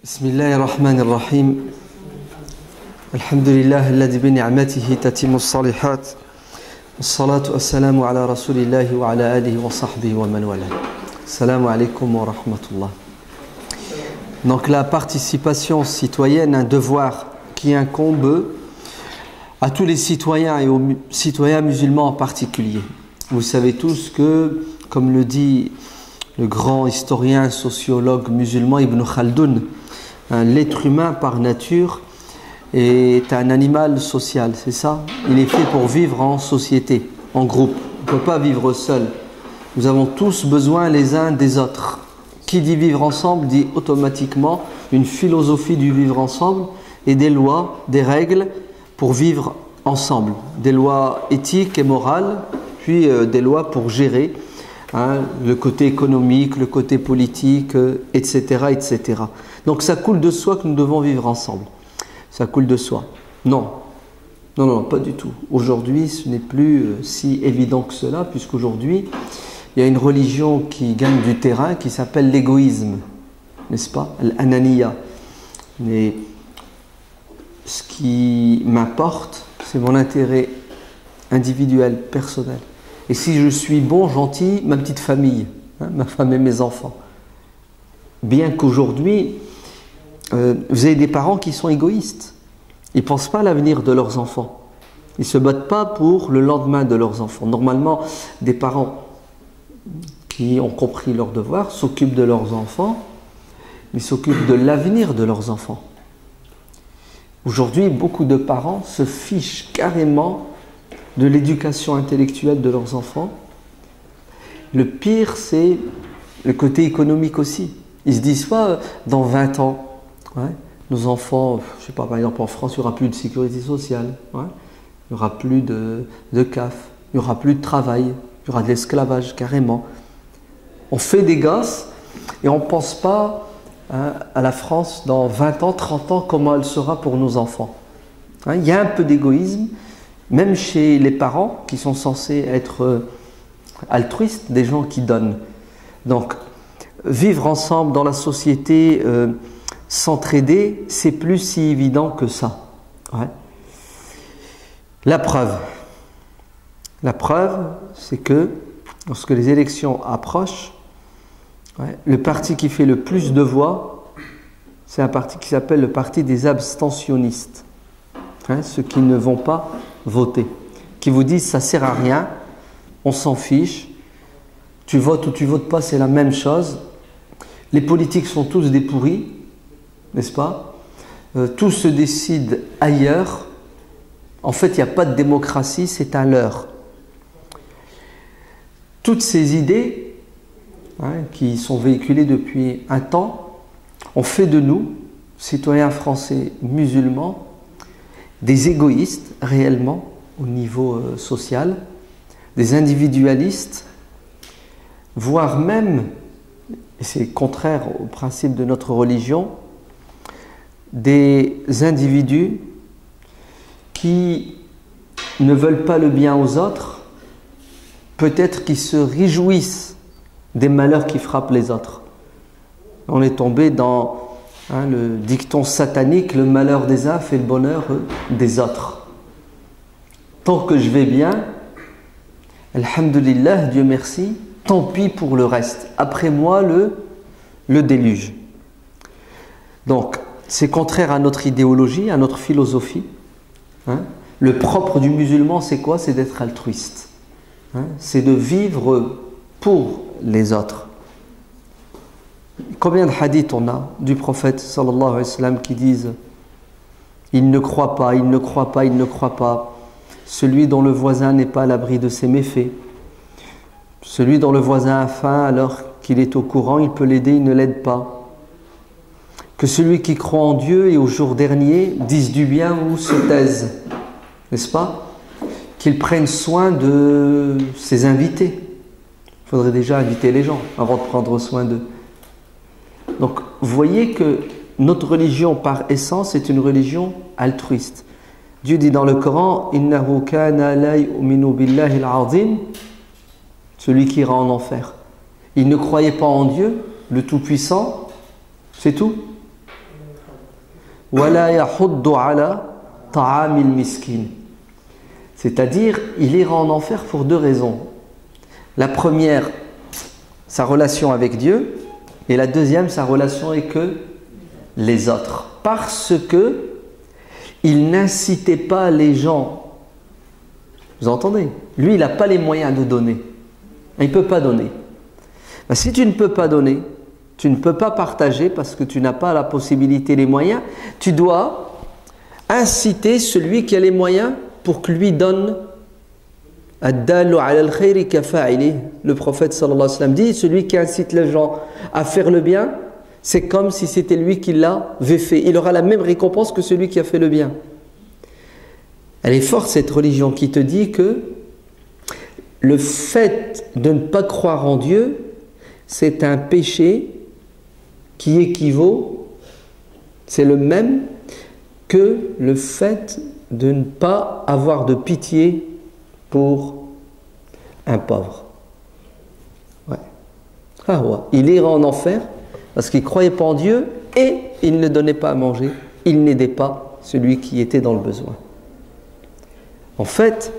بسم الله الرحمن الرحيم الحمد لله الذي بنعمته تتم الصالحات والصلاة والسلام على رسول الله وعلى آله وصحبه ومن والاه. Assalamu alaikum wa rahmatullah. Donc la participation citoyenne, un devoir qui incombe à tous les citoyens et aux citoyens musulmans en particulier. Vous savez tous que, comme le dit le grand historien sociologue musulman Ibn Khaldoun, l'être humain par nature est un animal social, c'est ça? Il est fait pour vivre en société, en groupe. On ne peut pas vivre seul. Nous avons tous besoin les uns des autres. Qui dit vivre ensemble dit automatiquement une philosophie du vivre ensemble et des lois, des règles pour vivre ensemble. Des lois éthiques et morales, puis des lois pour gérer le côté économique, le côté politique, etc., etc. Donc ça coule de soi que nous devons vivre ensemble. Ça coule de soi. Non, pas du tout. Aujourd'hui, ce n'est plus si évident que cela, puisqu'aujourd'hui, il y a une religion qui gagne du terrain qui s'appelle l'égoïsme, n'est-ce pas? L'ananiya. Mais ce qui m'importe, c'est mon intérêt individuel, personnel. Et si je suis bon, gentil, ma petite famille, ma femme et mes enfants. Bien qu'aujourd'hui, vous avez des parents qui sont égoïstes. Ils ne pensent pas à l'avenir de leurs enfants. Ils ne se battent pas pour le lendemain de leurs enfants. Normalement, des parents qui ont compris leur devoir s'occupent de leurs enfants, mais s'occupent de l'avenir de leurs enfants. Aujourd'hui, beaucoup de parents se fichent carrément de l'éducation intellectuelle de leurs enfants. Le pire, c'est le côté économique aussi. Ils se disent pas dans 20 ans, nos enfants, je sais pas, par exemple en France, il n'y aura plus de sécurité sociale, il n'y aura plus de CAF, il n'y aura plus de travail, il y aura de l'esclavage carrément. On fait des gosses et on ne pense pas à la France dans 20 ans, 30 ans, comment elle sera pour nos enfants. Il y a un peu d'égoïsme, même chez les parents qui sont censés être altruistes, des gens qui donnent. Donc, vivre ensemble dans la société, s'entraider, c'est plus si évident que ça. La preuve, c'est que lorsque les élections approchent, le parti qui fait le plus de voix, c'est un parti qui s'appelle le parti des abstentionnistes. Ceux qui ne vont pas voter, qui vous disent ça sert à rien, on s'en fiche, tu votes ou tu votes pas, c'est la même chose. Les politiques sont tous des pourris, n'est-ce pas? Tout se décide ailleurs. En fait, il n'y a pas de démocratie, c'est un leurre. Toutes ces idées qui sont véhiculées depuis un temps ont fait de nous, citoyens français musulmans, des égoïstes réellement au niveau social, des individualistes, voire même, et c'est contraire au principe de notre religion, des individus qui ne veulent pas le bien aux autres, peut-être qui se réjouissent des malheurs qui frappent les autres. On est tombé dans le dicton satanique, le malheur des uns fait le bonheur des autres. Tant que je vais bien, alhamdulillah, Dieu merci, tant pis pour le reste. Après moi, le déluge. Donc, c'est contraire à notre idéologie, à notre philosophie. Le propre du musulman, c'est quoi? C'est d'être altruiste. C'est de vivre pour les autres. Combien de hadiths on a du prophète sallallahu alayhi wa sallam qui disent « Il ne croit pas, il ne croit pas, il ne croit pas. Celui dont le voisin n'est pas à l'abri de ses méfaits. Celui dont le voisin a faim alors qu'il est au courant, il peut l'aider, il ne l'aide pas. Que celui qui croit en Dieu et au jour dernier dise du bien ou se taise. » N'est-ce pas? Qu'il prenne soin de ses invités. Il faudrait déjà inviter les gens avant de prendre soin d'eux. Donc, vous voyez que notre religion, par essence, est une religion altruiste. Dieu dit dans le Coran « Innahu kana la yu'minu billahi al-'azim » celui qui ira en enfer. Il ne croyait pas en Dieu, le Tout-Puissant, c'est tout. وَلَا يَحُضُّ عَلَى طَعَامِ الْمِسْكِينِ. C'est-à-dire, il ira en enfer pour deux raisons. La première, sa relation avec Dieu, et la deuxième, sa relation avec les autres. Parce que il n'incitait pas les gens. Vous entendez? Lui, il n'a pas les moyens de donner. Il ne peut pas donner. Ben, si tu ne peux pas donner, tu ne peux pas partager parce que tu n'as pas la possibilité, les moyens, tu dois inciter celui qui a les moyens pour que lui donne. Le prophète sallallahu alayhi wa sallam dit, celui qui incite les gens à faire le bien, c'est comme si c'était lui qui l'avait fait. Il aura la même récompense que celui qui a fait le bien. Elle est forte cette religion qui te dit que le fait de ne pas croire en Dieu, c'est un péché qui équivaut, c'est le même que le fait de ne pas avoir de pitié pour un pauvre. Ouais. Ah ouais. Il ira en enfer parce qu'il ne croyait pas en Dieu et il ne donnait pas à manger. Il n'aidait pas celui qui était dans le besoin. En fait,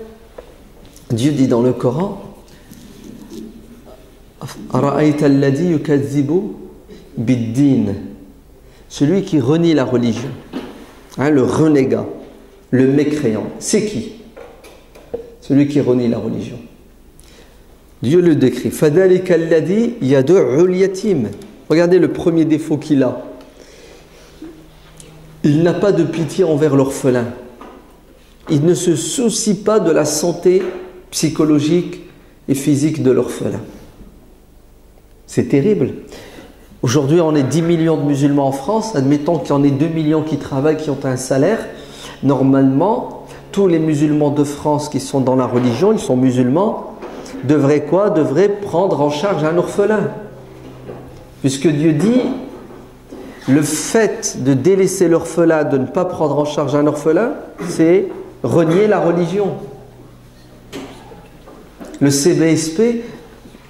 Dieu dit dans le Coran, celui qui renie la religion, le renégat, le mécréant, c'est qui? Celui qui renie la religion. Dieu le décrit. Regardez le premier défaut qu'il a. Il n'a pas de pitié envers l'orphelin. Il ne se soucie pas de la santé psychologique et physique de l'orphelin. C'est terrible. Aujourd'hui, on est 10 millions de musulmans en France. Admettons qu'il y en ait 2 millions qui travaillent, qui ont un salaire. Normalement, tous les musulmans de France qui sont dans la religion, ils sont musulmans, devraient quoi? Devraient prendre en charge un orphelin. Puisque Dieu dit, le fait de délaisser l'orphelin, de ne pas prendre en charge un orphelin, c'est renier la religion. Le CBSP,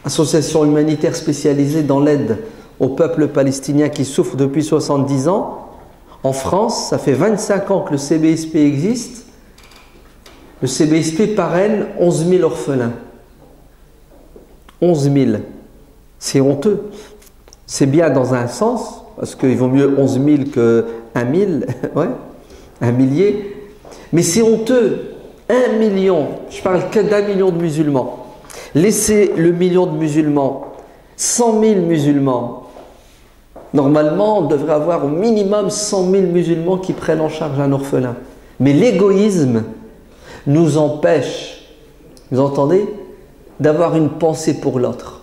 association humanitaire spécialisée dans l'aide au peuple palestinien qui souffre depuis 70 ans, en France, ça fait 25 ans que le CBSP existe. Le CBSP parraine 11 000 orphelins. 11 000. C'est honteux. C'est bien dans un sens, parce qu'il vaut mieux 11 000 que 1 000, ouais, un millier. Mais c'est honteux. 1 million, je parle que d'1 million de musulmans. Laissez le million de musulmans, 100 000 musulmans. Normalement, on devrait avoir au minimum 100 000 musulmans qui prennent en charge un orphelin. Mais l'égoïsme nous empêche, vous entendez, d'avoir une pensée pour l'autre.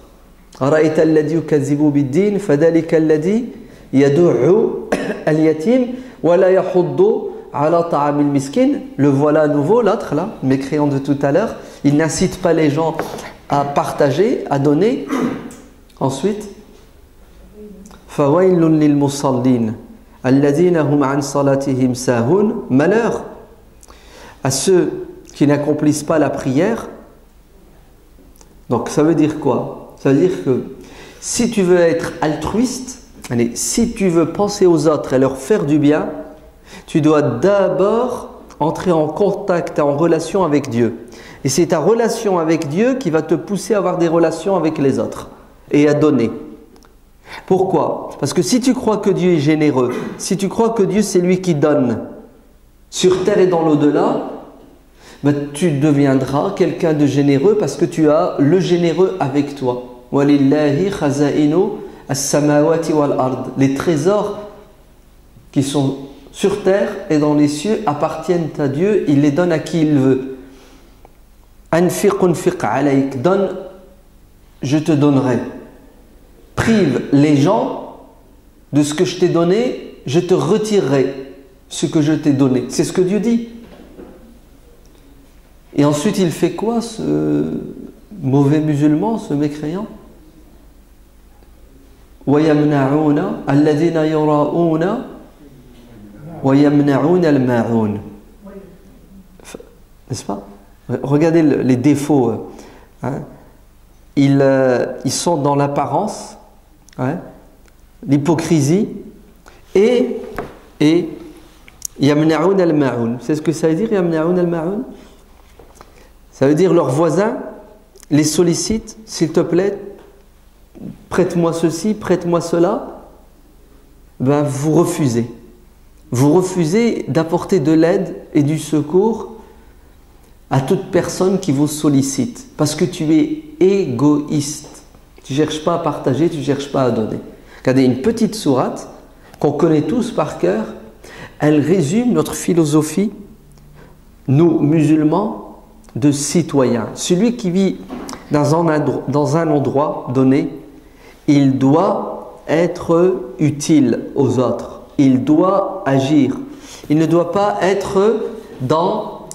Le voilà à nouveau, l'autre là, mécréant de tout à l'heure. Il n'incite pas les gens à partager, à donner. Ensuite, malheur à ceux qui n'accomplissent pas la prière. Donc ça veut dire quoi? Ça veut dire que si tu veux être altruiste, allez, si tu veux penser aux autres et leur faire du bien, tu dois d'abord entrer en contact, en relation avec Dieu. Et c'est ta relation avec Dieu qui va te pousser à avoir des relations avec les autres et à donner. Pourquoi? Parce que si tu crois que Dieu est généreux, si tu crois que Dieu c'est lui qui donne sur terre et dans l'au-delà, ben, tu deviendras quelqu'un de généreux parce que tu as le généreux avec toi. Walillahi khaza'inu as-samawati wal ard. Les trésors qui sont sur terre et dans les cieux appartiennent à Dieu, il les donne à qui il veut. Anfiq unfiq alayk, donne, je te donnerai. Prive les gens de ce que je t'ai donné, je te retirerai ce que je t'ai donné. C'est ce que Dieu dit. Et ensuite, il fait quoi, ce mauvais musulman, ce mécréant? وَيَمْنَعُونَ الَّذِينَ يُرَاءُونَ وَيَمْنَعُونَ الْمَاعُونَ. N'est-ce pas? Regardez les défauts. Hein? Ils sont dans l'apparence, hein? L'hypocrisie et Yamna'un al-ma'un. C'est ce que ça veut dire, Yamna'un al-ma'un? Ça veut dire leurs voisins les sollicitent, s'il te plaît, prête-moi ceci, prête-moi cela. Ben, vous refusez. Vous refusez d'apporter de l'aide et du secours à toute personne qui vous sollicite. Parce que tu es égoïste. Tu ne cherches pas à partager, tu ne cherches pas à donner. Regardez, une petite sourate qu'on connaît tous par cœur, elle résume notre philosophie, nous musulmans, de citoyens. Celui qui vit dans un endroit donné, il doit être utile aux autres. Il doit agir. Il ne doit pas être dans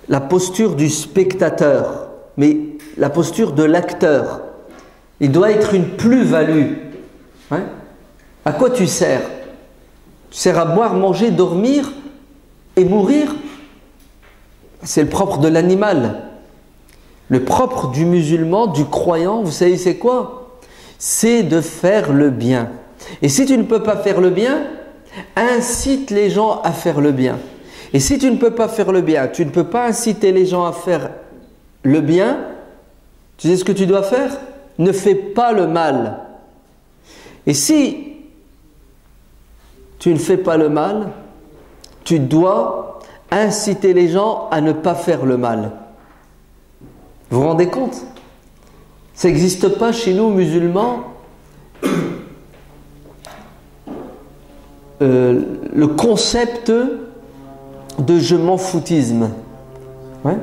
la posture du spectateur, mais la posture de l'acteur. Il doit être une plus-value. Hein? À quoi tu sers? Tu sers à boire, manger, dormir et mourir? C'est le propre de l'animal. Le propre du musulman, du croyant, vous savez c'est quoi? C'est de faire le bien. Et si tu ne peux pas faire le bien, incite les gens à faire le bien. Et si tu ne peux pas faire le bien, tu ne peux pas inciter les gens à faire le bien, tu sais ce que tu dois faire? Ne fais pas le mal. Et si tu ne fais pas le mal, tu dois inciter les gens à ne pas faire le mal. Vous vous rendez compte? Ça n'existe pas chez nous musulmans le concept de je m'en foutisme. Ouais?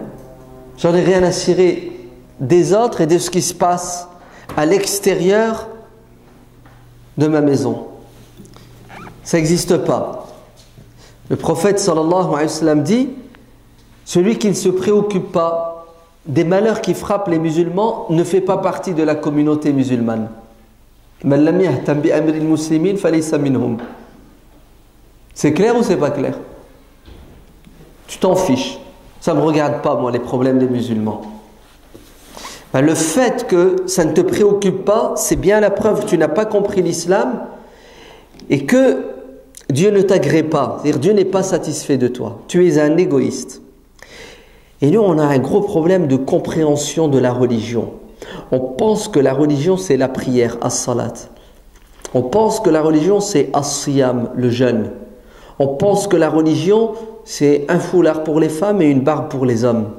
J'en ai rien à cirer des autres et de ce qui se passe à l'extérieur de ma maison. Ça n'existe pas. Le prophète sallallahu alayhi wa sallam dit, celui qui ne se préoccupe pas des malheurs qui frappent les musulmans ne fait pas partie de la communauté musulmane. C'est clair ou c'est pas clair? Tu t'en fiches. Ça ne me regarde pas, moi, les problèmes des musulmans. Ben, le fait que ça ne te préoccupe pas, c'est bien la preuve que tu n'as pas compris l'islam et que Dieu ne t'agrée pas. C'est-à-dire Dieu n'est pas satisfait de toi. Tu es un égoïste. Et nous, on a un gros problème de compréhension de la religion. On pense que la religion, c'est la prière, as-salat. On pense que la religion, c'est as-siyam, le jeûne. On pense que la religion, c'est un foulard pour les femmes et une barbe pour les hommes.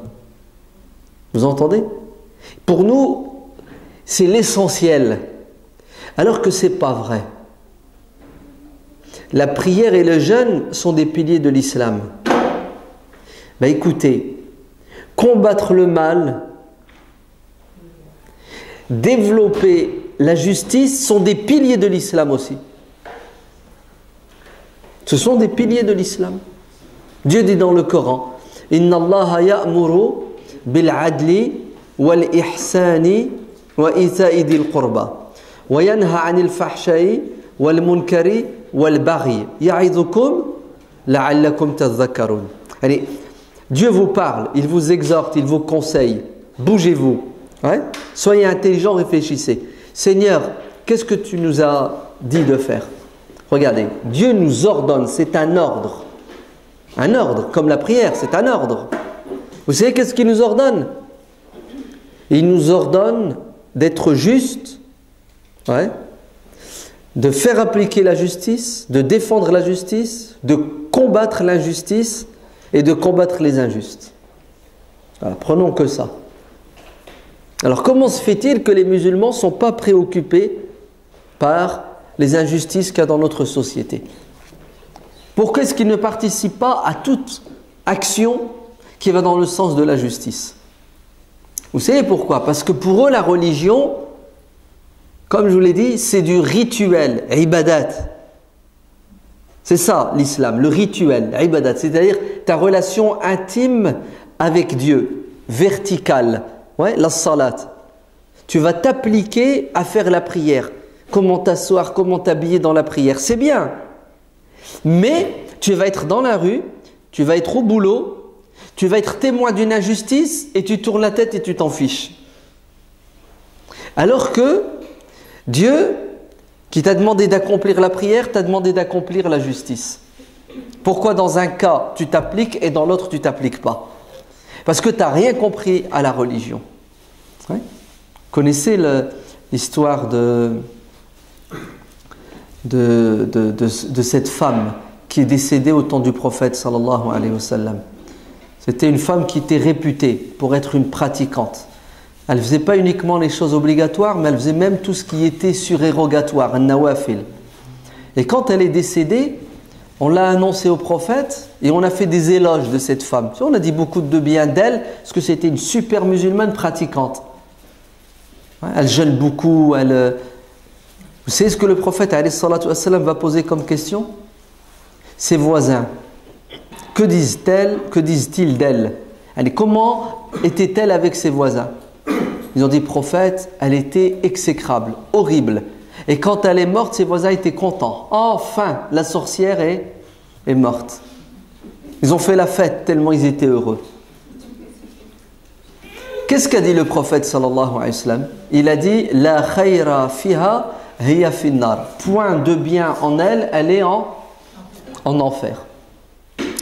Vous entendez? Pour nous, c'est l'essentiel. Alors que ce n'est pas vrai. La prière et le jeûne sont des piliers de l'islam. Ben écoutez, combattre le mal, développer la justice sont des piliers de l'islam aussi. Ce sont des piliers de l'islam. Dieu dit dans le Coran, Inna Allah ya'muru bil adli wal ihsani wa ita'i dil qurba wa yanha 'anil fahsha'i wal munkari wal baghi ya'idhukum la'allakum tadhakkarun. Allez, Dieu vous parle, il vous exhorte, il vous conseille. Bougez-vous. Ouais? Soyez intelligents, réfléchissez. Seigneur, qu'est-ce que tu nous as dit de faire? Regardez, Dieu nous ordonne, c'est un ordre. Un ordre, comme la prière, c'est un ordre. Vous savez qu'est-ce qu'il nous ordonne? Il nous ordonne d'être juste, ouais, de faire appliquer la justice, de défendre la justice, de combattre l'injustice et de combattre les injustes. Voilà, prenons que ça. Alors comment se fait-il que les musulmans ne sont pas préoccupés par les injustices qu'il y a dans notre société? Pourquoi est-ce qu'ils ne participent pas à toute action qui va dans le sens de la justice? Vous savez pourquoi? Parce que pour eux, la religion, comme je vous l'ai dit, c'est du rituel, ibadat. C'est ça l'islam, le rituel, ibadat, c'est-à-dire ta relation intime avec Dieu, verticale, ouais, la salat. Tu vas t'appliquer à faire la prière. Comment t'asseoir, comment t'habiller dans la prière, c'est bien. Mais tu vas être dans la rue, tu vas être au boulot, tu vas être témoin d'une injustice et tu tournes la tête et tu t'en fiches. Alors que Dieu, qui t'a demandé d'accomplir la prière, t'a demandé d'accomplir la justice. Pourquoi dans un cas tu t'appliques et dans l'autre tu t'appliques pas? Parce que tu n'as rien compris à la religion. Ouais. Vous connaissez l'histoire de cette femme qui est décédée au temps du prophète sallallahu alayhi wa sallam. C'était une femme qui était réputée pour être une pratiquante. Elle ne faisait pas uniquement les choses obligatoires, mais elle faisait même tout ce qui était surérogatoire, un nawafil. Et quand elle est décédée, on l'a annoncé au prophète et on a fait des éloges de cette femme. On a dit beaucoup de bien d'elle, parce que c'était une super musulmane pratiquante. Elle jeûne beaucoup. Vous savez ce que le prophète alayhi salatu wassalam va poser comme question? Ses voisins, que disent-ils d'elle? Comment était-elle avec ses voisins? Ils ont dit, prophète, elle était exécrable, horrible. Et quand elle est morte, ses voisins étaient contents. Enfin, la sorcière est morte. Ils ont fait la fête tellement ils étaient heureux. Qu'est-ce qu'a dit le prophète sallallahu alayhi wa sallam? Il a dit, la khayra fiha hiya finnar. Point de bien en elle, elle est en enfer.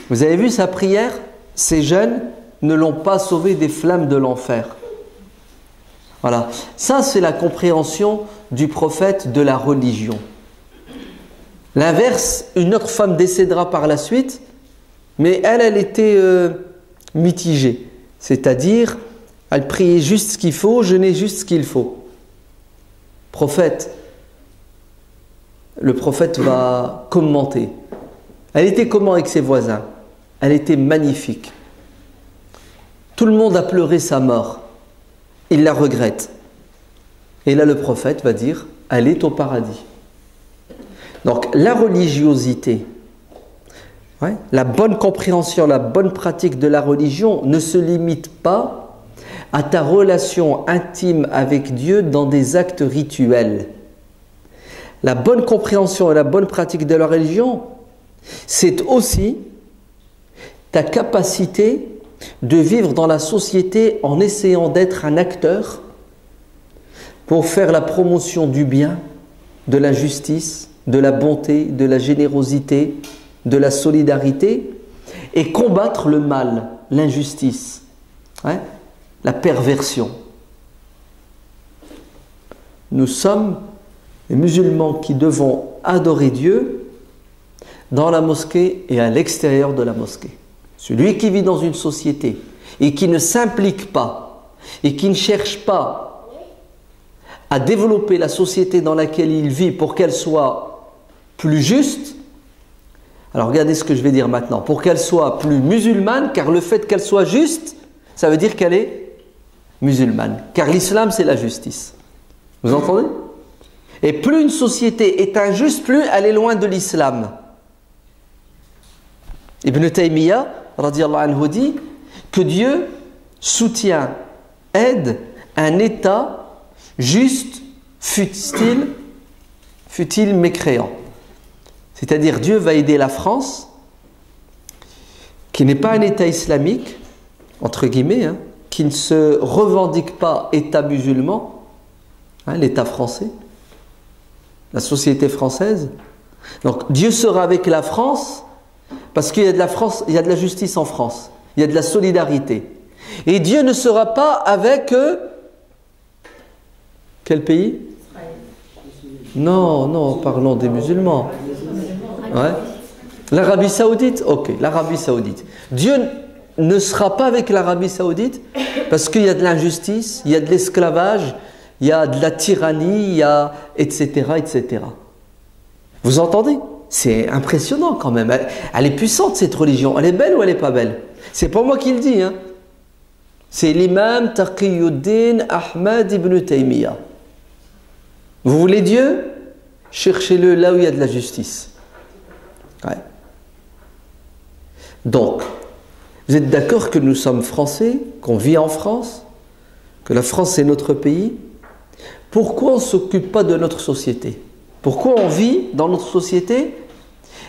Vous avez vu sa prière? Ces jeunes ne l'ont pas sauvé des flammes de l'enfer. Voilà, ça c'est la compréhension du prophète de la religion. L'inverse, une autre femme décédera par la suite, mais elle était mitigée. C'est-à-dire, elle priait juste ce qu'il faut, jeûnait juste ce qu'il faut. Le prophète va commenter. Elle était comment avec ses voisins? Elle était magnifique. Tout le monde a pleuré sa mort. Il la regrette. Et là, le prophète va dire, elle est au paradis. Donc, la religiosité, la bonne compréhension, la bonne pratique de la religion ne se limite pas à ta relation intime avec Dieu dans des actes rituels. La bonne compréhension et la bonne pratique de la religion, c'est aussi ta capacité de vivre dans la société en essayant d'être un acteur pour faire la promotion du bien, de la justice, de la bonté, de la générosité, de la solidarité et combattre le mal, l'injustice, la perversion. Nous sommes les musulmans qui devons adorer Dieu dans la mosquée et à l'extérieur de la mosquée. Celui qui vit dans une société et qui ne s'implique pas et qui ne cherche pas à développer la société dans laquelle il vit pour qu'elle soit plus juste, alors regardez ce que je vais dire maintenant, pour qu'elle soit plus musulmane, car le fait qu'elle soit juste, ça veut dire qu'elle est musulmane, car l'islam c'est la justice. Vous entendez? Et plus une société est injuste, plus elle est loin de l'islam. Ibn Taymiyyah radiyallahu anhu dit que Dieu soutient, aide un État juste, fût-il mécréant. C'est-à-dire Dieu va aider la France, qui n'est pas un État islamique, entre guillemets, qui ne se revendique pas État musulman, l'État français, la société française. Donc Dieu sera avec la France parce qu'il y a de la justice en France, il y a de la solidarité. Et Dieu ne sera pas avec quel pays? Non, parlons des musulmans. L'Arabie Saoudite? Ok, l'Arabie Saoudite. Dieu ne sera pas avec l'Arabie Saoudite parce qu'il y a de l'injustice, il y a de l'esclavage, il y a de la tyrannie, il y a etc. etc. Vous entendez? C'est impressionnant quand même. Elle est puissante cette religion. Elle est belle ou elle n'est pas belle? C'est pas moi qui le dis. C'est l'imam Taqiyuddin Ahmad ibn Taymiyyah. Vous voulez Dieu? Cherchez-le là où il y a de la justice. Donc, vous êtes d'accord que nous sommes Français, qu'on vit en France, que la France est notre pays? Pourquoi on ne s'occupe pas de notre société? Pourquoi on vit dans notre société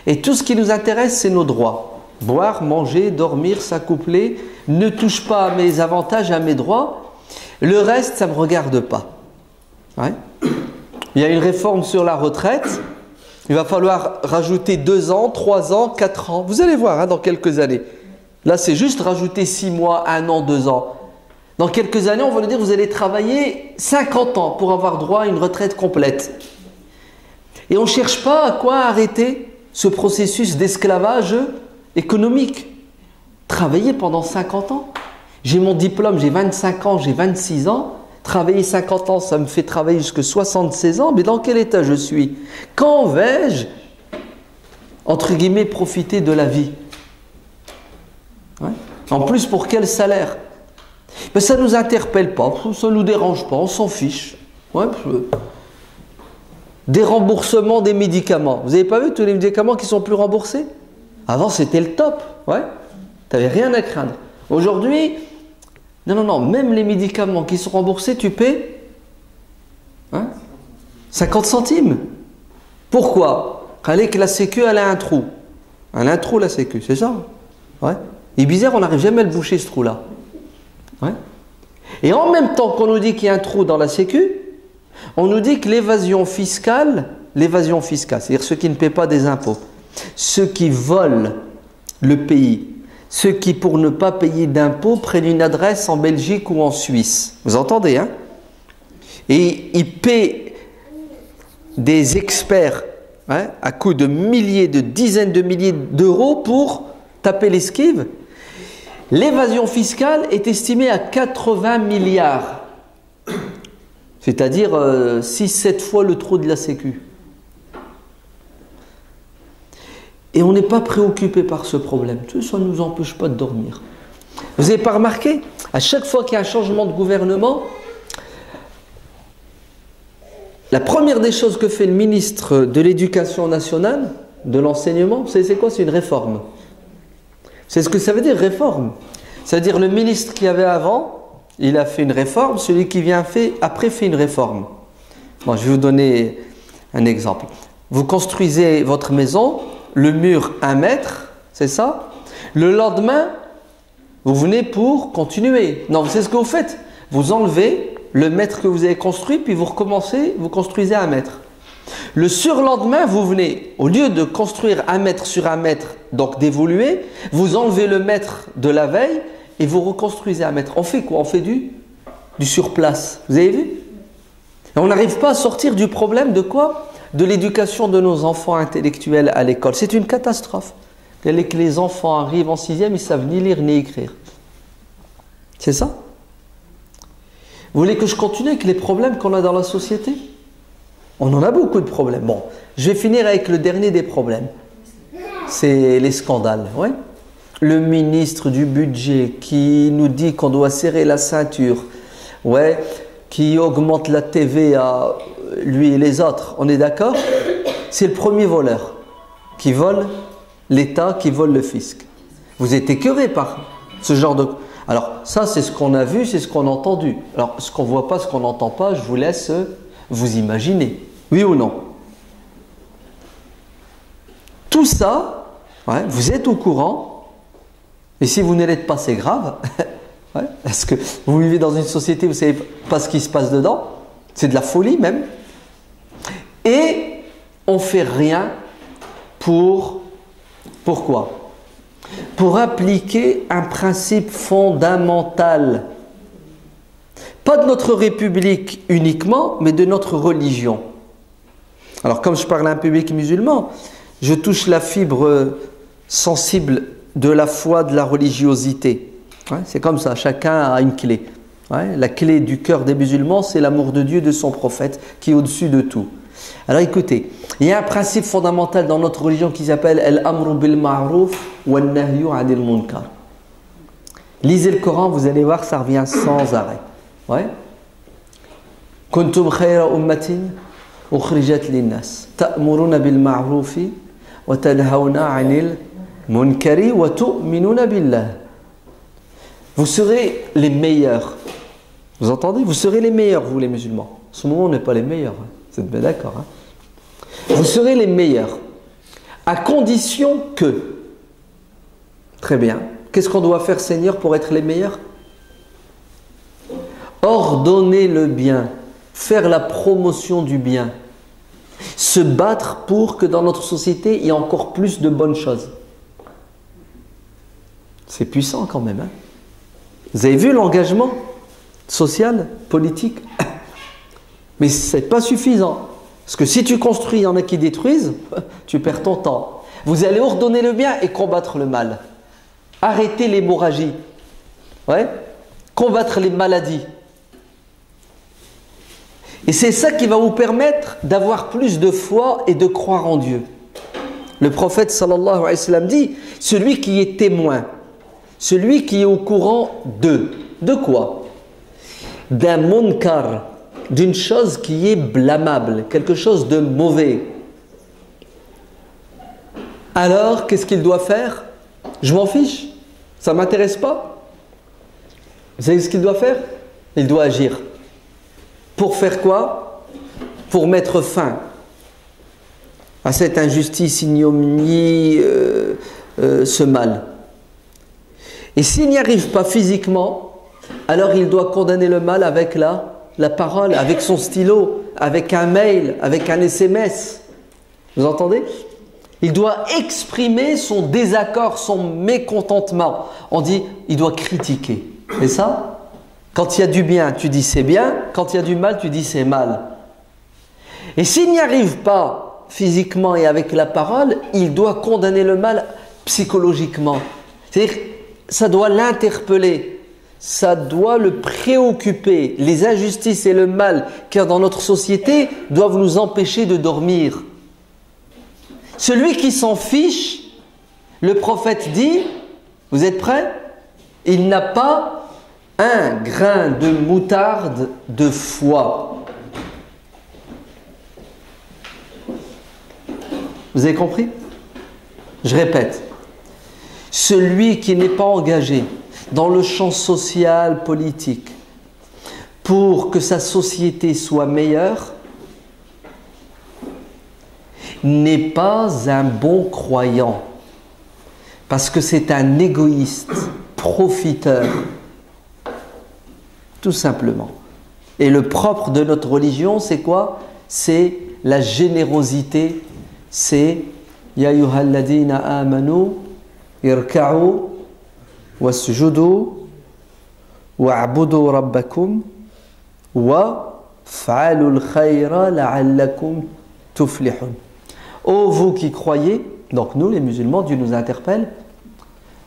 et tout ce qui nous intéresse, c'est nos droits? Boire, manger, dormir, s'accoupler, ne touche pas à mes avantages, à mes droits. Le reste, ça ne me regarde pas. Il y a une réforme sur la retraite. Il va falloir rajouter 2 ans, 3 ans, 4 ans. Vous allez voir dans quelques années. Là, c'est juste rajouter 6 mois, 1 an, 2 ans. Dans quelques années, on va nous dire vous allez travailler 50 ans pour avoir droit à une retraite complète. Et on ne cherche pas à quoi arrêter ce processus d'esclavage économique. Travailler pendant 50 ans. J'ai mon diplôme, j'ai 25 ans, j'ai 26 ans. Travailler 50 ans, ça me fait travailler jusqu'à 76 ans. Mais dans quel état je suis? Quand vais-je, entre guillemets, profiter de la vie? En plus, pour quel salaire? Mais ça ne nous interpelle pas, ça ne nous dérange pas, on s'en fiche. Des remboursements des médicaments. Vous n'avez pas vu tous les médicaments qui sont plus remboursés? Avant, c'était le top. Tu n'avais rien à craindre. Aujourd'hui, non, même les médicaments qui sont remboursés, tu paies 50 centimes. Pourquoi? Allez, que la Sécu, elle a un trou. Elle a un trou, la Sécu, c'est ça? Et bizarre, on n'arrive jamais à le boucher, ce trou-là. Et en même temps qu'on nous dit qu'il y a un trou dans la Sécu, on nous dit que l'évasion fiscale, c'est-à-dire ceux qui ne paient pas des impôts, ceux qui volent le pays, ceux qui, pour ne pas payer d'impôts, prennent une adresse en Belgique ou en Suisse. Vous entendez, Et ils paient des experts à coût de milliers, de dizaines de milliers d'euros pour taper l'esquive. L'évasion fiscale est estimée à 80 milliards. C'est-à-dire 6-7 fois le trou de la Sécu. Et on n'est pas préoccupé par ce problème. Ça ne nous empêche pas de dormir. Vous n'avez pas remarqué? À chaque fois qu'il y a un changement de gouvernement, la première des choses que fait le ministre de l'Éducation nationale, de l'enseignement, vous savez c'est quoi? C'est une réforme. C'est ce que ça veut dire, réforme. Ça veut dire le ministre qui avait avant, il a fait une réforme, celui qui vient après fait une réforme. Bon, je vais vous donner un exemple. Vous construisez votre maison, le mur 1 mètre, c'est ça? Le lendemain, vous venez pour continuer. Non, vous savez ce que vous faites? Vous enlevez le mètre que vous avez construit, puis vous recommencez, vous construisez 1 mètre. Le surlendemain, vous venez, au lieu de construire 1 mètre sur 1 mètre, donc d'évoluer, vous enlevez le mètre de la veille et vous reconstruisez 1 mètre. On fait quoi? On fait du surplace. Vous avez vu? Et on n'arrive pas à sortir du problème de quoi? De l'éducation de nos enfants intellectuels à l'école. C'est une catastrophe. Que les enfants arrivent en 6e, ils ne savent ni lire ni écrire. C'est ça? Vous voulez que je continue avec les problèmes qu'on a dans la société? On en a beaucoup de problèmes. Bon, je vais finir avec le dernier des problèmes. C'est les scandales. Le ministre du budget qui nous dit qu'on doit serrer la ceinture. Qui augmente la TVA, lui et les autres. On est d'accord? C'est le premier voleur qui vole l'État, qui vole le fisc. Vous êtes écœuré par ce genre de... Alors, ça, c'est ce qu'on a vu, c'est ce qu'on a entendu. Alors, ce qu'on ne voit pas, ce qu'on n'entend pas, je vous laisse vous imaginer. Oui ou non? Tout ça, vous êtes au courant, et si vous ne l'êtes pas, c'est grave. Parce que vous vivez dans une société, vous ne savez pas ce qui se passe dedans. C'est de la folie même. Et on ne fait rien pourquoi? Pour appliquer un principe fondamental. Pas de notre République uniquement, mais de notre religion. Alors comme je parle à un public musulman, je touche la fibre sensible de la foi, de la religiosité. C'est comme ça, chacun a une clé. La clé du cœur des musulmans, c'est l'amour de Dieu, de son prophète, qui est au-dessus de tout. Alors écoutez, il y a un principe fondamental dans notre religion qui s'appelle Al-Amru bil Ma'ruf wa Nahyu 'anil Munkar. Lisez le Coran, vous allez voir, ça revient sans arrêt. Kuntum khayra ummatin ukhrijat linnas ta'muruna bil ma'rufi wa tanhauna 'anil munkari wa tu'minuna billah. Vous serez les meilleurs. Vous entendez? Vous serez les meilleurs, vous les musulmans. En ce moment, on n'est pas les meilleurs. Vous êtes bien d'accord, Vous serez les meilleurs. À condition que... Très bien. Qu'est-ce qu'on doit faire, Seigneur, pour être les meilleurs? Ordonner le bien. Faire la promotion du bien. Se se battre pour que dans notre société, il y ait encore plus de bonnes choses. C'est puissant quand même. Hein? Vous avez vu l'engagement social, politique? Mais ce n'est pas suffisant. Parce que si tu construis, il y en a qui détruisent, tu perds ton temps. Vous allez ordonner le bien et combattre le mal. Arrêter l'hémorragie. Ouais? Combattre les maladies. Et c'est ça qui va vous permettre d'avoir plus de foi et de croire en Dieu. Le prophète sallallahu alayhi wa sallam dit, celui qui est témoin, celui qui est au courant de quoi? D'un munkar, d'une chose qui est blâmable, quelque chose de mauvais. Alors, qu'est-ce qu'il doit faire? Je m'en fiche, ça ne m'intéresse pas. Vous savez ce qu'il doit faire? Il doit agir. Pour faire quoi? Pour mettre fin à cette injustice, ignominie, ce mal. Et s'il n'y arrive pas physiquement, alors il doit condamner le mal avec la parole, avec son stylo, avec un mail, avec un SMS. Vous entendez? Il doit exprimer son désaccord, son mécontentement. On dit, il doit critiquer. Et ça? Quand il y a du bien, tu dis c'est bien. Quand il y a du mal, tu dis c'est mal. Et s'il n'y arrive pas physiquement et avec la parole, il doit condamner le mal psychologiquement. C'est-à-dire, ça doit l'interpeller. Ça doit le préoccuper. Les injustices et le mal qu'il y a dans notre société doivent nous empêcher de dormir. Celui qui s'en fiche, le prophète dit, vous êtes prêts? Il n'a pas un grain de moutarde de foi. Vous avez compris? Je répète. Celui qui n'est pas engagé dans le champ social, politique, pour que sa société soit meilleure, n'est pas un bon croyant. Parce que c'est un égoïste, profiteur. Tout simplement. Et le propre de notre religion, c'est quoi? C'est la générosité. C'est Ya ayyuhalladhina amanu irka'u wasjudu wa'budu rabbakum wa fa'alul khayra la'allakum tuflihun. Ô vous qui croyez, donc nous les musulmans, Dieu nous interpelle,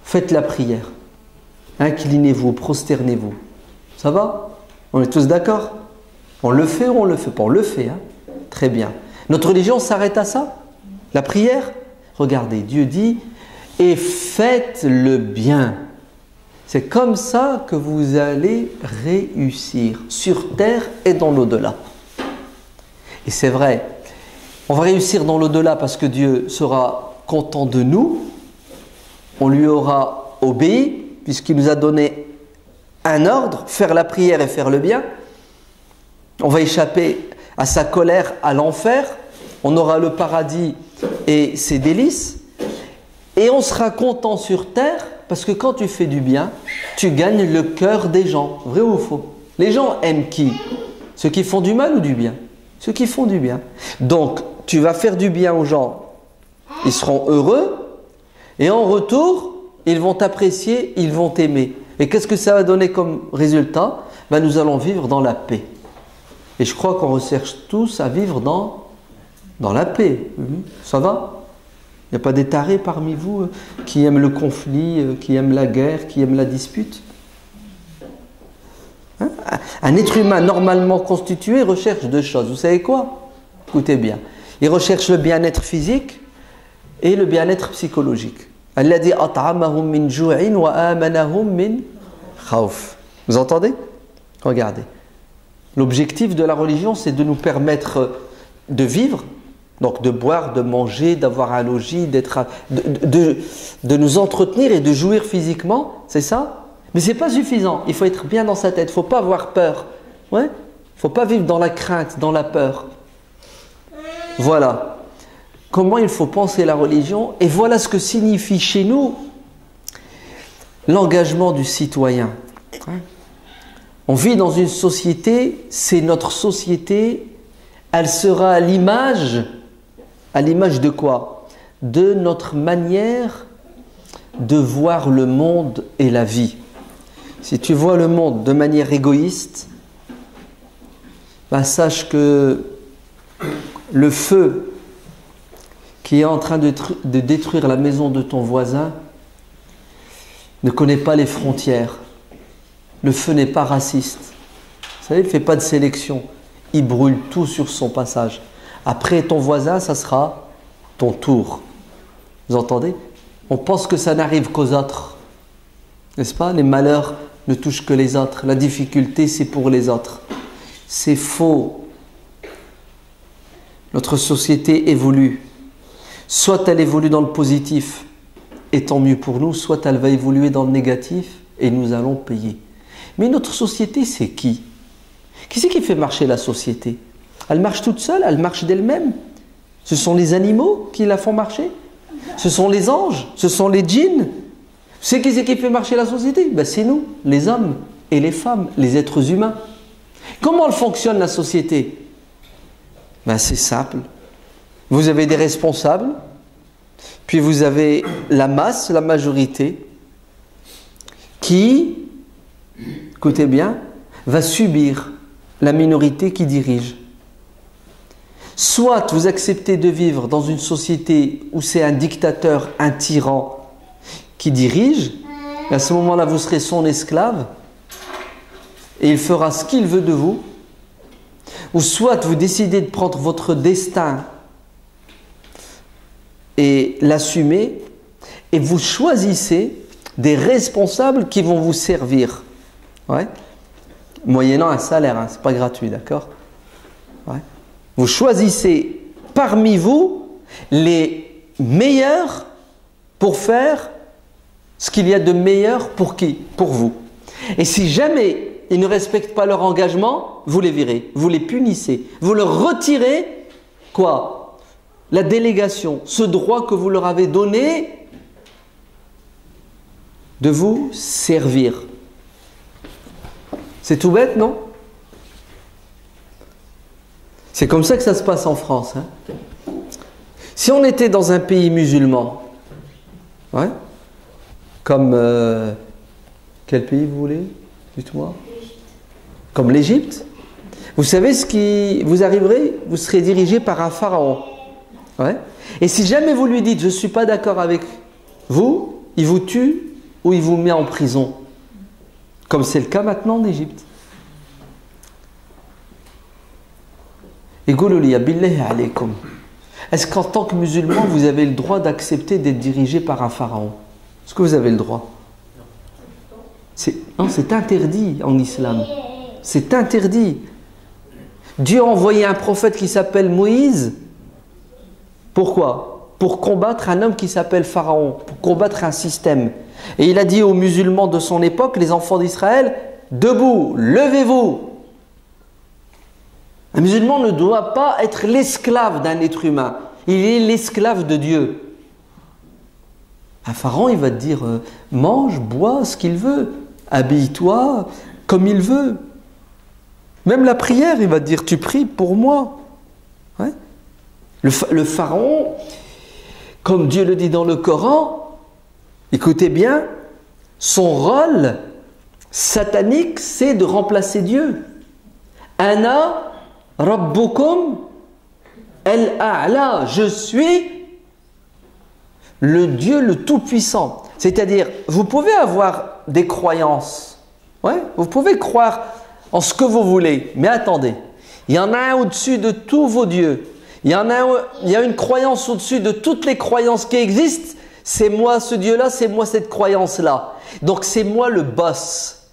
faites la prière. Inclinez-vous, prosternez-vous. Ça va? On est tous d'accord? On le fait ou on le fait pas? On le fait, hein? Très bien. Notre religion s'arrête à ça? La prière? Regardez, Dieu dit « Et faites le bien ». C'est comme ça que vous allez réussir sur terre et dans l'au-delà. Et c'est vrai, on va réussir dans l'au-delà parce que Dieu sera content de nous, on lui aura obéi puisqu'il nous a donné un ordre, faire la prière et faire le bien. On va échapper à sa colère, à l'enfer. On aura le paradis et ses délices. Et on sera content sur terre parce que quand tu fais du bien, tu gagnes le cœur des gens. Vrai ou faux? Les gens aiment qui? Ceux qui font du mal ou du bien? Ceux qui font du bien. Donc, tu vas faire du bien aux gens. Ils seront heureux. Et en retour, ils vont t'apprécier, ils vont t'aimer. Et qu'est-ce que ça va donner comme résultat? Ben, nous allons vivre dans la paix. Et je crois qu'on recherche tous à vivre dans la paix. Ça va? Il n'y a pas des tarés parmi vous qui aiment le conflit, qui aiment la guerre, qui aiment la dispute? Hein? Un être humain normalement constitué recherche deux choses. Vous savez quoi? Écoutez bien. Il recherche le bien-être physique et le bien-être psychologique. Alladhi at'amahum min ju'in wa amanahum min khawf. Vous entendez? Regardez. L'objectif de la religion, c'est de nous permettre de vivre, donc de boire, de manger, d'avoir un logis, de nous entretenir et de jouir physiquement, c'est ça? Mais ce n'est pas suffisant. Il faut être bien dans sa tête. Il ne faut pas avoir peur. Ouais? Il ne faut pas vivre dans la crainte, dans la peur. Voilà. Comment il faut penser la religion. Et voilà ce que signifie chez nous l'engagement du citoyen. On vit dans une société, c'est notre société, elle sera à l'image À l'image de quoi? De notre manière de voir le monde et la vie. Si tu vois le monde de manière égoïste, ben sache que le feu qui est en train de détruire la maison de ton voisin ne connaît pas les frontières. Le feu n'est pas raciste. Vous savez, il ne fait pas de sélection. Il brûle tout sur son passage. Après ton voisin, ça sera ton tour. Vous entendez? On pense que ça n'arrive qu'aux autres. N'est-ce pas? Les malheurs ne touchent que les autres. La difficulté, c'est pour les autres. C'est faux. Notre société évolue. Soit elle évolue dans le positif, et tant mieux pour nous, soit elle va évoluer dans le négatif, et nous allons payer. Mais notre société, c'est qui? Qui c'est qui fait marcher la société? Elle marche toute seule, elle marche d'elle-même. Ce sont les animaux qui la font marcher. Ce sont les anges, ce sont les djinns. C'est qui c'est qui fait marcher la société? Ben, c'est nous, les hommes et les femmes, les êtres humains. Comment elle fonctionne la société? Ben, c'est simple. Vous avez des responsables, puis vous avez la masse, la majorité, qui, écoutez bien, va subir la minorité qui dirige. Soit vous acceptez de vivre dans une société où c'est un dictateur, un tyran qui dirige, et à ce moment-là vous serez son esclave, et il fera ce qu'il veut de vous, ou soit vous décidez de prendre votre destin et l'assumer, et vous choisissez des responsables qui vont vous servir. Ouais. Moyennant un salaire, hein, c'est pas gratuit, d'accord? Ouais. Vous choisissez parmi vous les meilleurs pour faire ce qu'il y a de meilleur pour qui? Pour vous. Et si jamais ils ne respectent pas leur engagement, vous les virez, vous les punissez, vous leur retirez quoi? La délégation, ce droit que vous leur avez donné de vous servir. C'est tout bête, non? C'est comme ça que ça se passe en France. Hein? Si on était dans un pays musulman, ouais, comme quel pays vous voulez? Dites-moi. Comme l'Égypte. Vous savez ce qui vous arriverait? Vous serez dirigé par un pharaon. Ouais. Et si jamais vous lui dites je ne suis pas d'accord avec vous, il vous tue ou il vous met en prison. Comme c'est le cas maintenant en Égypte. Et Gouloulia, billahi alaykoum. Est-ce qu'en tant que musulman, vous avez le droit d'accepter d'être dirigé par un pharaon? Est-ce que vous avez le droit? Non, c'est interdit en islam. C'est interdit. Dieu a envoyé un prophète qui s'appelle Moïse. Pourquoi? Pour combattre un homme qui s'appelle Pharaon, pour combattre un système. Et il a dit aux musulmans de son époque, les enfants d'Israël, debout, levez-vous. Un musulman ne doit pas être l'esclave d'un être humain. Il est l'esclave de Dieu. Un pharaon, il va te dire, mange, bois, ce qu'il veut. Habille-toi comme il veut. Même la prière, il va te dire, tu pries pour moi. Ouais. Le pharaon, comme Dieu le dit dans le Coran, écoutez bien, son rôle satanique, c'est de remplacer Dieu. Ana Rabbukum el-A'la, je suis le Dieu le Tout-Puissant. C'est-à-dire, vous pouvez avoir des croyances, ouais, vous pouvez croire en ce que vous voulez, mais attendez, il y en a un au-dessus de tous vos dieux. Il y a une croyance au-dessus de toutes les croyances qui existent. C'est moi ce Dieu-là, c'est moi cette croyance-là. Donc c'est moi le boss.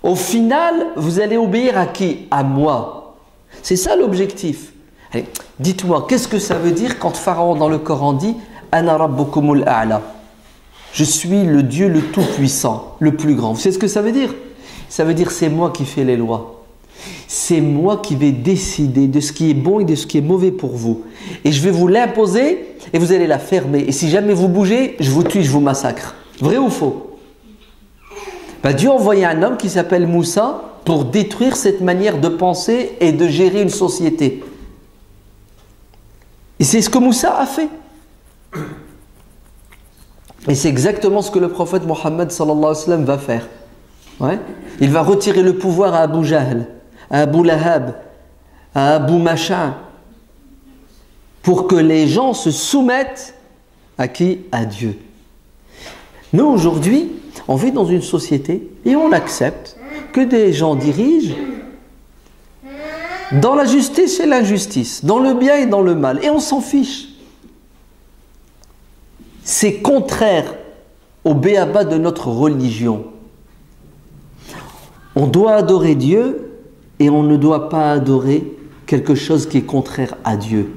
Au final, vous allez obéir à qui? À moi. C'est ça l'objectif. Allez, dites-moi, qu'est-ce que ça veut dire quand Pharaon dans le Coran dit « Ana rabbukumul a'la » ? Je suis le Dieu le Tout-Puissant, le plus grand. Vous savez ce que ça veut dire? Ça veut dire c'est moi qui fais les lois. C'est moi qui vais décider de ce qui est bon et de ce qui est mauvais pour vous. Et je vais vous l'imposer et vous allez la fermer. Et si jamais vous bougez, je vous tue, je vous massacre. Vrai ou faux? Ben, Dieu a envoyé un homme qui s'appelle Moussa pour détruire cette manière de penser et de gérer une société. Et c'est ce que Moussa a fait. Et c'est exactement ce que le prophète Mohammed sallallahu alayhi wa sallam va faire. Ouais. Il va retirer le pouvoir à Abu Jahl, à Abu Lahab, à Abu Machin, pour que les gens se soumettent à qui? À Dieu. Nous aujourd'hui, on vit dans une société et on accepte que des gens dirigent dans la justice et l'injustice, dans le bien et dans le mal, et on s'en fiche. C'est contraire au béaba de notre religion. On doit adorer Dieu et on ne doit pas adorer quelque chose qui est contraire à Dieu.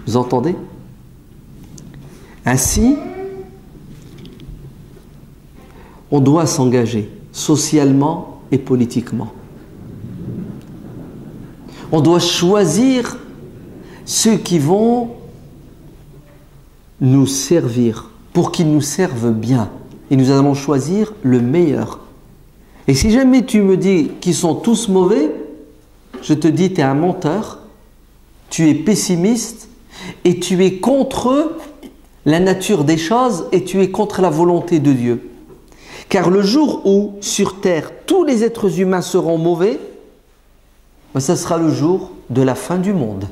Vous entendez? Ainsi, on doit s'engager socialement et politiquement. On doit choisir ceux qui vont nous servir, pour qu'ils nous servent bien. Et nous allons choisir le meilleur. Et si jamais tu me dis qu'ils sont tous mauvais, je te dis tu es un menteur, tu es pessimiste et tu es contre la nature des choses et tu es contre la volonté de Dieu. Car le jour où sur terre tous les êtres humains seront mauvais, ça sera le jour de la fin du monde.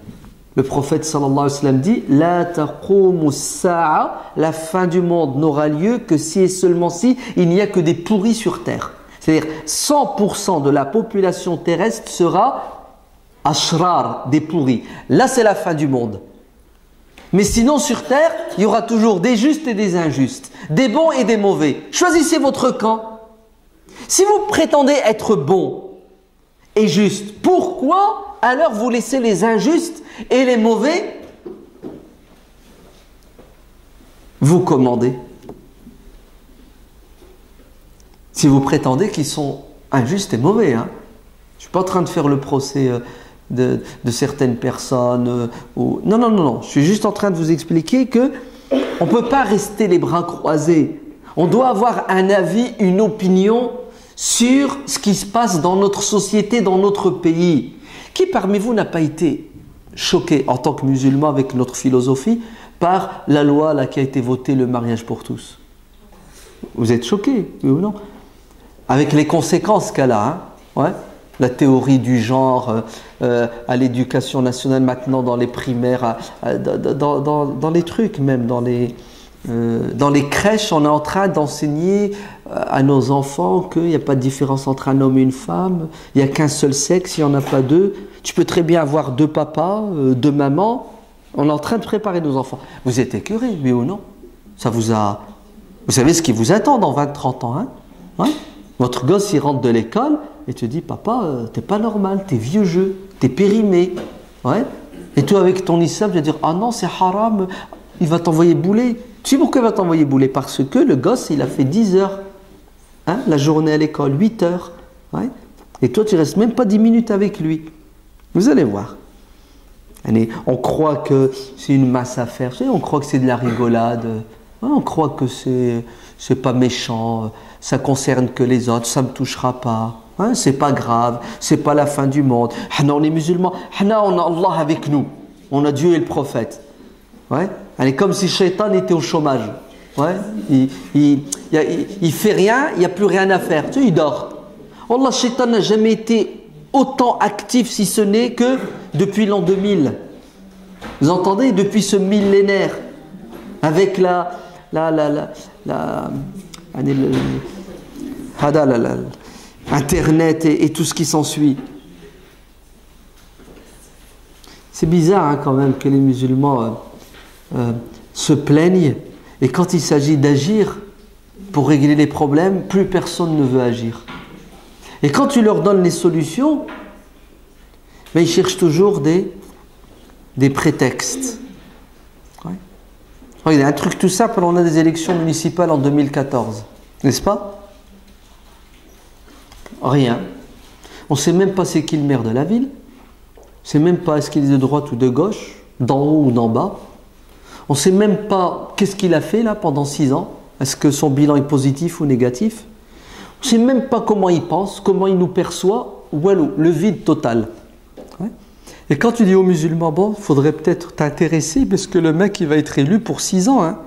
Le prophète sallallahu alayhi wa sallam dit La taqumu sa'a, la fin du monde n'aura lieu que si et seulement si il n'y a que des pourris sur terre. C'est-à-dire 100% de la population terrestre sera ashrar, des pourris. Là c'est la fin du monde. Mais sinon sur terre, il y aura toujours des justes et des injustes, des bons et des mauvais. Choisissez votre camp. Si vous prétendez être bon et juste, pourquoi alors vous laissez les injustes et les mauvais vous commander? Si vous prétendez qu'ils sont injustes et mauvais, hein. Je ne suis pas en train de faire le procès de certaines personnes. Non. Je suis juste en train de vous expliquer que on ne peut pas rester les bras croisés. On doit avoir un avis, une opinion sur ce qui se passe dans notre société, dans notre pays. Qui parmi vous n'a pas été choqué en tant que musulman avec notre philosophie par la loi là, qui a été votée, le mariage pour tous? Vous êtes choqué, oui ou non? Avec les conséquences qu'elle a, hein? Ouais. La théorie du genre à l'éducation nationale maintenant dans les primaires, dans les trucs même, dans les crèches, on est en train d'enseigner à nos enfants qu'il n'y a pas de différence entre un homme et une femme, il n'y a qu'un seul sexe, il n'y en a pas deux. Tu peux très bien avoir deux papas, deux mamans. On est en train de préparer nos enfants. Vous êtes écœurés, oui ou non? Ça vous a... Vous savez ce qui vous attend dans 20-30 ans, hein? Ouais. Votre gosse, il rentre de l'école et te dit, papa, t'es pas normal, t'es vieux jeu, t'es périmé. Ouais. Et toi, avec ton islam, tu vas dire, ah non, c'est haram, il va t'envoyer bouler. Tu sais pourquoi il va t'envoyer bouler? Parce que le gosse, il a fait 10 heures, hein, la journée à l'école, 8 heures. Ouais. Et toi, tu restes même pas 10 minutes avec lui. Vous allez voir. Allez, on croit que c'est une masse à faire, on croit que c'est de la rigolade, ouais, on croit que c'est pas méchant, ça concerne que les autres, ça me touchera pas. Hein, c'est pas grave, c'est pas la fin du monde. On est musulmans, on a Allah avec nous, on a Dieu et le prophète. Ouais, allez, comme si Shaitan était au chômage. Ouais, il fait rien, il n'y a plus rien à faire. Tu sais, il dort. Allah, Shaitan n'a jamais été autant actif, si ce n'est que depuis l'an 2000. Vous entendez? Depuis ce millénaire, avec Internet et tout ce qui s'ensuit. C'est bizarre hein, quand même que les musulmans se plaignent et quand il s'agit d'agir pour régler les problèmes, plus personne ne veut agir. Et quand tu leur donnes les solutions, ben ils cherchent toujours des prétextes. Ouais. Regardez, un truc tout simple, on a des élections municipales en 2014, n'est-ce pas? Rien. On ne sait même pas c'est qui le maire de la ville. On ne sait même pas est-ce qu'il est de droite ou de gauche, d'en haut ou d'en bas. On ne sait même pas qu'est-ce qu'il a fait là pendant 6 ans. Est-ce que son bilan est positif ou négatif? On ne sait même pas comment il pense, comment il nous perçoit, ou le vide total. Ouais. Et quand tu dis aux musulmans, bon, il faudrait peut-être t'intéresser parce que le mec, il va être élu pour 6 ans. Hein.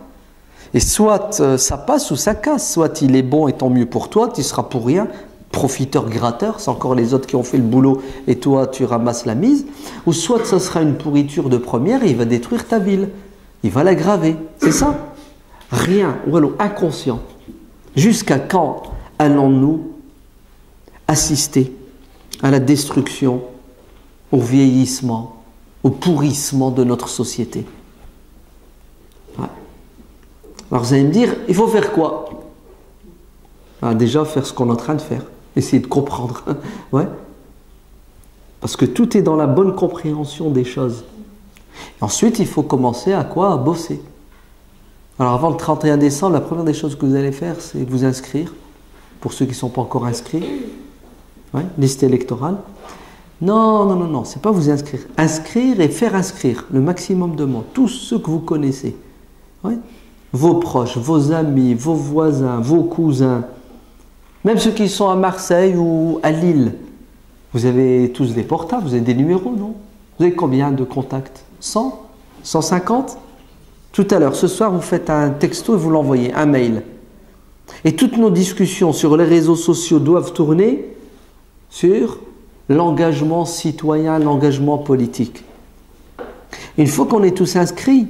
Et soit ça passe ou ça casse. Soit il est bon et tant mieux pour toi, tu seras pour rien. Profiteur gratteur, c'est encore les autres qui ont fait le boulot et toi, tu ramasses la mise. Ou soit ça sera une pourriture de première et il va détruire ta ville. Il va l'aggraver. C'est ça? Rien. Ou alors inconscient. Jusqu'à quand allons-nous assister à la destruction, au vieillissement, au pourrissement de notre société? Ouais. Alors vous allez me dire, il faut faire quoi? Déjà faire ce qu'on est en train de faire, essayer de comprendre. Ouais. Parce que tout est dans la bonne compréhension des choses. Et ensuite, il faut commencer à quoi? À bosser. Alors avant le 31 décembre, la première des choses que vous allez faire, c'est vous inscrire, pour ceux qui ne sont pas encore inscrits. Ouais, liste électorale. Non, c'est pas vous inscrire. Inscrire et faire inscrire le maximum de monde, tous ceux que vous connaissez. Ouais. Vos proches, vos amis, vos voisins, vos cousins, même ceux qui sont à Marseille ou à Lille. Vous avez tous des portables, vous avez des numéros, non? Vous avez combien de contacts? 100? 150? Tout à l'heure, ce soir, vous faites un texto et vous l'envoyez, un mail. Et toutes nos discussions sur les réseaux sociaux doivent tourner sur l'engagement citoyen, l'engagement politique. Une fois qu'on est tous inscrits,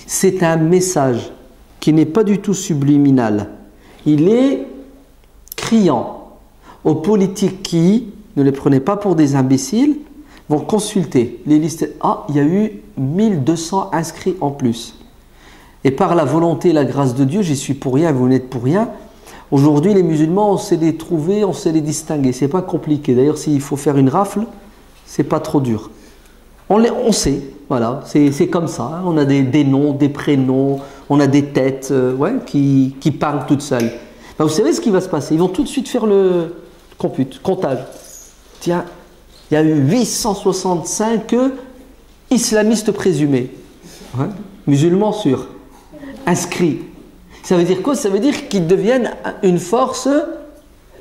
c'est un message qui n'est pas du tout subliminal. Il est criant aux politiques qui, ne les prenez pas pour des imbéciles, vont consulter les listes. Ah, il y a eu 1200 inscrits en plus. Et par la volonté et la grâce de Dieu, j'y suis pour rien, vous n'êtes pour rien. Aujourd'hui, les musulmans, on sait les trouver, on sait les distinguer. C'est pas compliqué. D'ailleurs, s'il faut faire une rafle, c'est pas trop dur. On sait, voilà, c'est comme ça. Hein. On a des noms, des prénoms, on a des têtes qui parlent toutes seules. Ben, vous savez ce qui va se passer? Ils vont tout de suite faire le comptage. Tiens, il y a eu 865 islamistes présumés. Ouais. Musulmans sûrs. Inscrits. Ça veut dire quoi? Ça veut dire qu'ils deviennent une force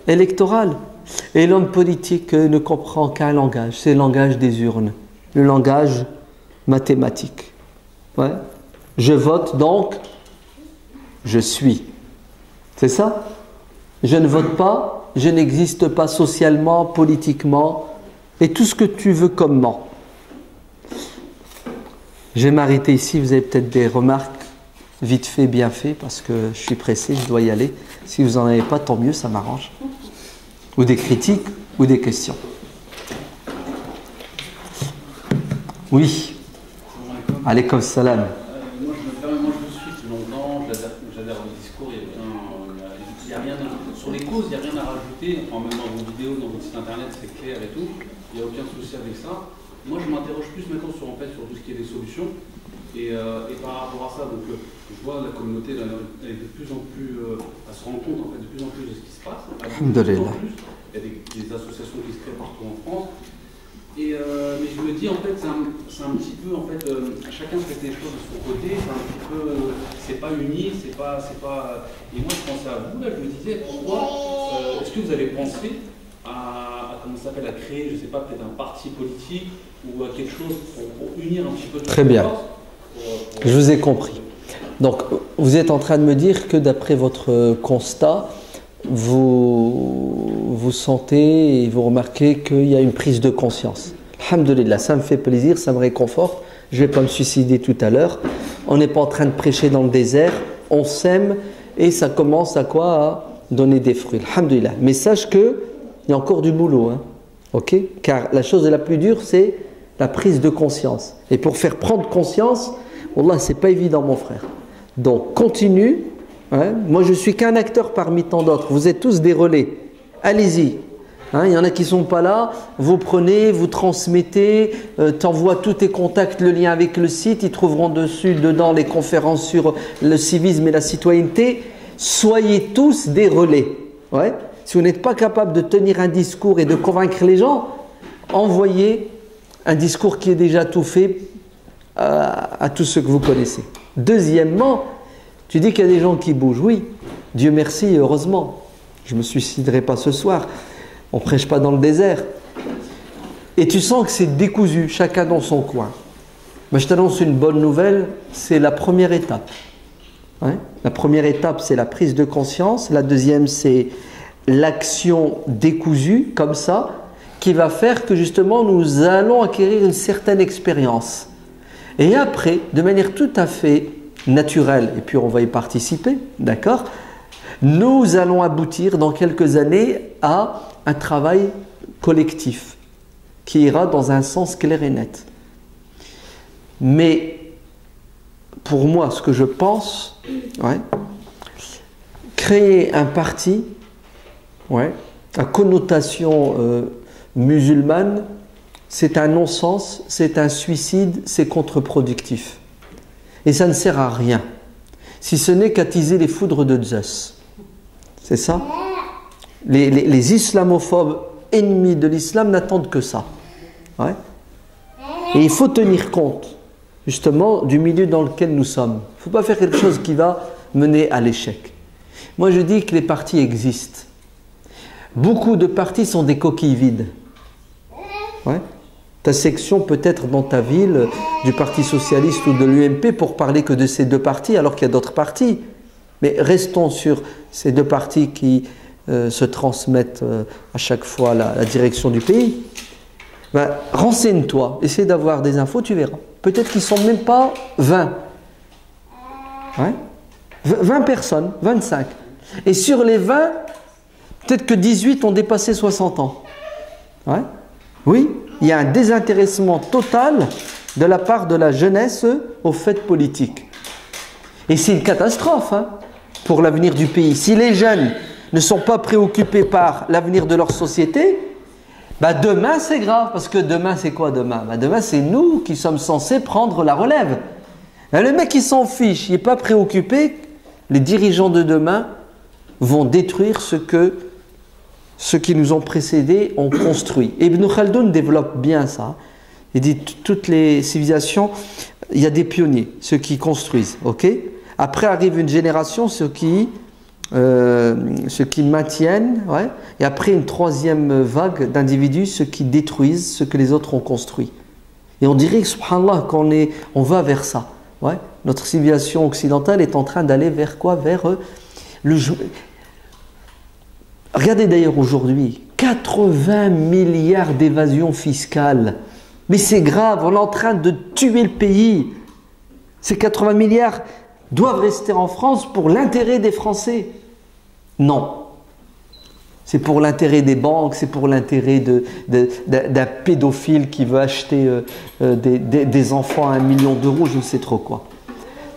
électorale. Et l'homme politique ne comprend qu'un langage, c'est le langage des urnes, le langage mathématique. Ouais. Je vote donc, je suis. C'est ça? Je ne vote pas, je n'existe pas socialement, politiquement, et tout ce que tu veux comme moi. Je vais m'arrêter ici, vous avez peut-être des remarques. Vite fait, bien fait, parce que je suis pressé, je dois y aller. Si vous n'en avez pas, tant mieux, ça m'arrange. Ou des critiques, ou des questions. Oui. Alaykoum salam. Moi, je vous suis depuis longtemps, j'adhère au discours, il y a rien sur les causes, il n'y a rien à rajouter. Enfin, même dans vos vidéos, dans votre site internet, c'est clair et tout. Il n'y a aucun souci avec ça. Moi, je m'interroge plus maintenant sur tout ce qui est des solutions. Et par rapport à ça, donc, je vois la communauté elle est de plus en plus, elle se rend compte en fait de plus en plus de ce qui se passe. Il y a des associations qui se créent partout en France. Mais je me dis en fait, c'est un petit peu en fait, chacun fait les choses de son côté. C'est un petit peu, c'est pas uni, c'est pas. Et moi, je pensais à vous là, je me disais pourquoi est-ce que vous avez pensé à comment ça s'appelle, à créer, je sais pas, peut-être un parti politique ou à quelque chose pour unir un petit peu. Très bien. Je vous ai compris. Donc, vous êtes en train de me dire que d'après votre constat, vous sentez et vous remarquez qu'il y a une prise de conscience. Alhamdulillah, ça me fait plaisir, ça me réconforte. Je ne vais pas me suicider tout à l'heure. On n'est pas en train de prêcher dans le désert. On sème et ça commence à quoi? À donner des fruits. Alhamdulillah. Mais sache qu'il y a encore du boulot. Hein. Ok? Car la chose la plus dure, c'est la prise de conscience. Et pour faire prendre conscience, Wallah, c'est pas évident, mon frère. Donc, continue. Hein. Moi, je suis qu'un acteur parmi tant d'autres. Vous êtes tous des relais. Allez-y. Hein, il y en a qui ne sont pas là. Vous prenez, vous transmettez, t'envoies tous tes contacts, le lien avec le site. Ils trouveront dedans les conférences sur le civisme et la citoyenneté. Soyez tous des relais. Ouais. Si vous n'êtes pas capable de tenir un discours et de convaincre les gens, envoyez un discours qui est déjà tout fait à tous ceux que vous connaissez. Deuxièmement, tu dis qu'il y a des gens qui bougent. Oui, Dieu merci, heureusement. Je ne me suiciderai pas ce soir. On ne prêche pas dans le désert. Et tu sens que c'est décousu, chacun dans son coin. Mais je t'annonce une bonne nouvelle, c'est la première étape. Ouais. La première étape, c'est la prise de conscience. La deuxième, c'est l'action décousue, comme ça, qui va faire que justement nous allons acquérir une certaine expérience. Et après, de manière tout à fait naturelle, et puis on va y participer, d'accord, nous allons aboutir dans quelques années à un travail collectif qui ira dans un sens clair et net. Mais pour moi, ce que je pense, ouais, créer un parti à connotation musulmane, c'est un non-sens, c'est un suicide, c'est contre-productif. Et ça ne sert à rien, si ce n'est qu'attiser les foudres de Zeus. C'est ça? Les islamophobes ennemis de l'islam n'attendent que ça. Ouais. Et il faut tenir compte, justement, du milieu dans lequel nous sommes. Il ne faut pas faire quelque chose qui va mener à l'échec. Moi, je dis que les partis existent. Beaucoup de partis sont des coquilles vides. Ouais. Ta section peut-être dans ta ville du Parti Socialiste ou de l'UMP pour parler que de ces deux partis alors qu'il y a d'autres partis. Mais restons sur ces deux partis qui se transmettent à chaque fois la direction du pays. Ben, renseigne-toi, essaie d'avoir des infos, tu verras. Peut-être qu'ils ne sont même pas 20. Ouais. 20 personnes, 25. Et sur les 20, peut-être que 18 ont dépassé 60 ans. Ouais. Oui, il y a un désintéressement total de la part de la jeunesse aux faits politiques. Et c'est une catastrophe pour l'avenir du pays. Si les jeunes ne sont pas préoccupés par l'avenir de leur société, bah demain c'est grave. Parce que demain c'est quoi demain? Bah demain c'est nous qui sommes censés prendre la relève. Et le mec il s'en fiche, il n'est pas préoccupé. Les dirigeants de demain vont détruire ce que ceux qui nous ont précédés ont construit. Et Ibn Khaldoun développe bien ça. Il dit toutes les civilisations, il y a des pionniers, ceux qui construisent. Okay. Après arrive une génération, ceux qui maintiennent. Ouais. Et après une troisième vague d'individus, ceux qui détruisent ce que les autres ont construit. Et on dirait que, subhanallah, on va vers ça. Ouais. Notre civilisation occidentale est en train d'aller vers quoi? Vers le... Regardez d'ailleurs aujourd'hui, 80 milliards d'évasion fiscale. Mais c'est grave, on est en train de tuer le pays. Ces 80 milliards doivent rester en France pour l'intérêt des Français. Non. C'est pour l'intérêt des banques, c'est pour l'intérêt d'un pédophile qui veut acheter des enfants à 1 million d'euros, je ne sais trop quoi.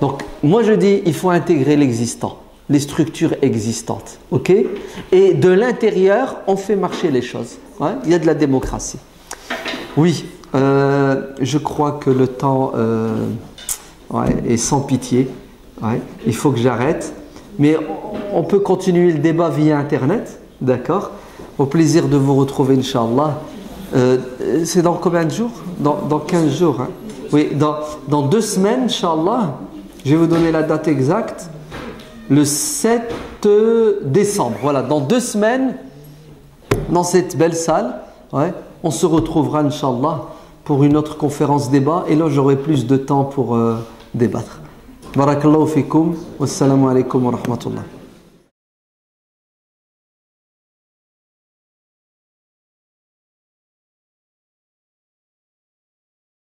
Donc, moi je dis, il faut intégrer l'existant. Les structures existantes, ok? Et de l'intérieur, on fait marcher les choses. Ouais, il y a de la démocratie. Oui, je crois que le temps est sans pitié. Ouais, il faut que j'arrête. Mais on peut continuer le débat via Internet, d'accord? Au plaisir de vous retrouver, Inch'Allah. C'est dans combien de jours? Dans 15 jours. Hein? Oui, dans 2 semaines, Inch'Allah. Je vais vous donner la date exacte. Le 7 décembre, voilà, dans 2 semaines, dans cette belle salle, ouais, on se retrouvera, Inch'Allah, pour une autre conférence débat, et là j'aurai plus de temps pour débattre. Barakallahu fikum, wassalamu alaikum wa rahmatullah.